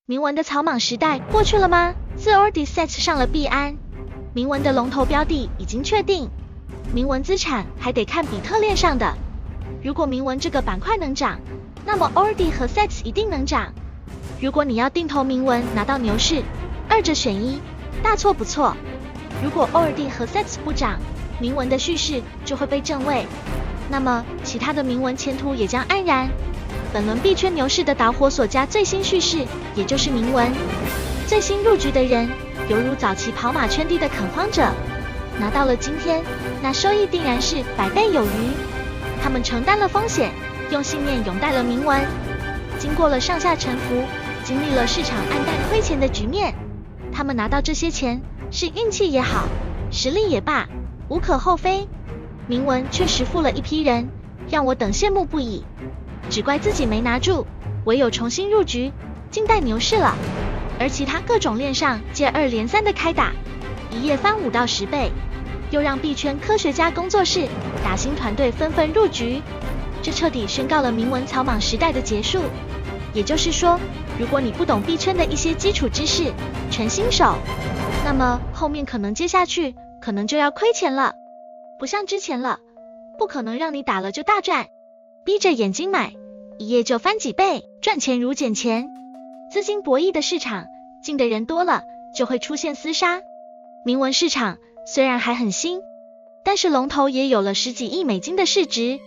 铭文的草莽时代过去了吗？自 Ordisets 上了币安，铭文的龙头标的已经确定，铭文资产还得看比特链上的。如果铭文这个板块能涨，那么 Ordi 和 Sets 一定能涨。如果你要定投铭文拿到牛市，二者选一，大错不错。如果 Ordi 和 Sets 不涨，铭文的叙事就会被正位，那么其他的铭文前途也将黯然。本轮币圈牛市的导火索加最新叙事，也就是铭文。最新入局的人，犹如早期跑马圈地的垦荒者，拿到了今天，那收益定然是100倍有余。他们承担了风险，用信念拥戴了铭文，经过了上下沉浮，经历了市场黯淡亏钱的局面，他们拿到这些钱是运气也好，实力也罢，无可厚非。铭文确实富了一批人，让我等羡慕不已。只怪自己没拿住，唯有重新入局，静待牛市了。而其他各种链上接二连三的开打，一夜翻5到10倍，又让币圈科学家工作室、打新团队纷纷入局，这彻底宣告了铭文草莽时代的结束。也就是说，如果你不懂币圈的一些基础知识，纯新手，那么后面可能接下去可能就要亏钱了，不像之前了，不可能让你打了就大赚，闭着眼睛买，一夜就翻几倍，赚钱如捡钱。资金博弈的市场，进的人多了，就会出现厮杀。铭文市场虽然还很新，但是龙头也有了10几亿美金的市值，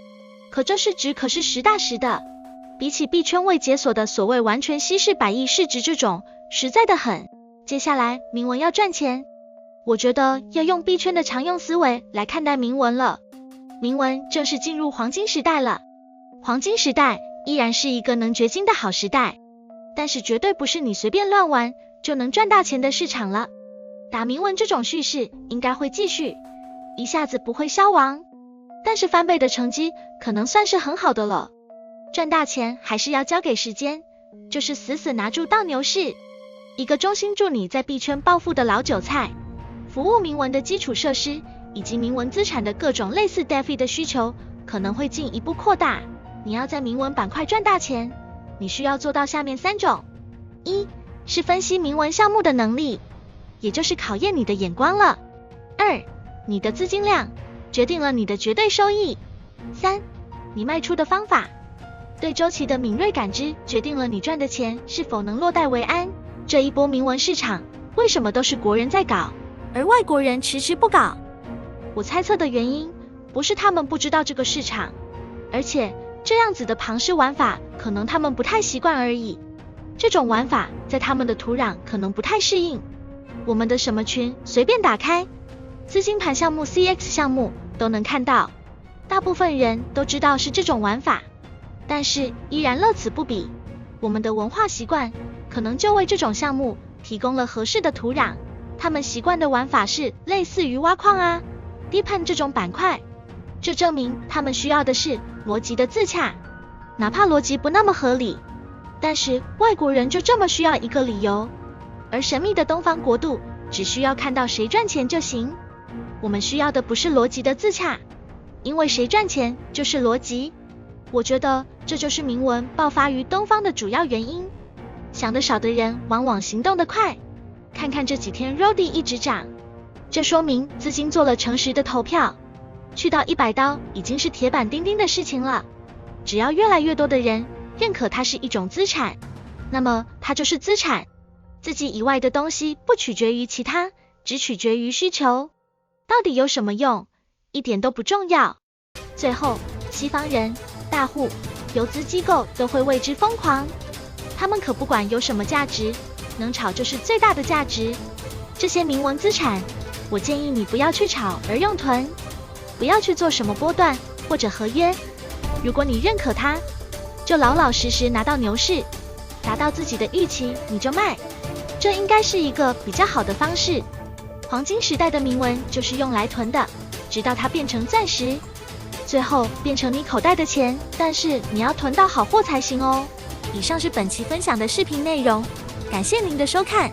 可这市值可是实打实的，比起币圈未解锁的所谓完全稀释100亿市值这种，实在的很。接下来铭文要赚钱，我觉得要用币圈的常用思维来看待铭文了。铭文正式进入黄金时代了，黄金时代依然是一个能掘金的好时代，但是绝对不是你随便乱玩就能赚大钱的市场了。打铭文这种叙事应该会继续，一下子不会消亡，但是翻倍的成绩可能算是很好的了。赚大钱还是要交给时间，就是死死拿住到牛市。一个衷心助你在币圈暴富的老韭菜，服务铭文的基础设施以及铭文资产的各种类似 DeFi 的需求可能会进一步扩大。你要在铭文板块赚大钱，你需要做到下面3种：一是分析铭文项目的能力，也就是考验你的眼光了；二，你的资金量决定了你的绝对收益；三，你卖出的方法，对周期的敏锐感知决定了你赚的钱是否能落袋为安。这一波铭文市场为什么都是国人在搞，而外国人迟迟不搞？我猜测的原因不是他们不知道这个市场，而且这样子的庞氏玩法可能他们不太习惯而已。这种玩法在他们的土壤可能不太适应。我们的什么群随便打开，资金盘项目 CX 项目都能看到，大部分人都知道是这种玩法，但是依然乐此不彼。我们的文化习惯可能就为这种项目提供了合适的土壤，他们习惯的玩法是类似于挖矿啊、DePIN 这种板块，这证明他们需要的是逻辑的自洽，哪怕逻辑不那么合理，但是外国人就这么需要一个理由，而神秘的东方国度只需要看到谁赚钱就行。我们需要的不是逻辑的自洽，因为谁赚钱就是逻辑。我觉得这就是铭文爆发于东方的主要原因。想得少的人往往行动得快，看看这几天 Rodi 一直涨，这说明资金做了诚实的投票，去到100刀已经是铁板钉钉的事情了。只要越来越多的人认可它是一种资产，那么它就是资产，自己以外的东西不取决于其他，只取决于需求。到底有什么用？一点都不重要。最后，西方人、大户、游资机构都会为之疯狂，他们可不管有什么价值，能炒就是最大的价值。这些铭文资产，我建议你不要去炒而用囤，不要去做什么波段或者合约。如果你认可它，就老老实实拿到牛市，达到自己的预期你就卖，这应该是一个比较好的方式。黄金时代的铭文就是用来囤的，直到它变成钻石，最后变成你口袋的钱，但是你要囤到好货才行哦。以上是本期分享的视频内容，感谢您的收看。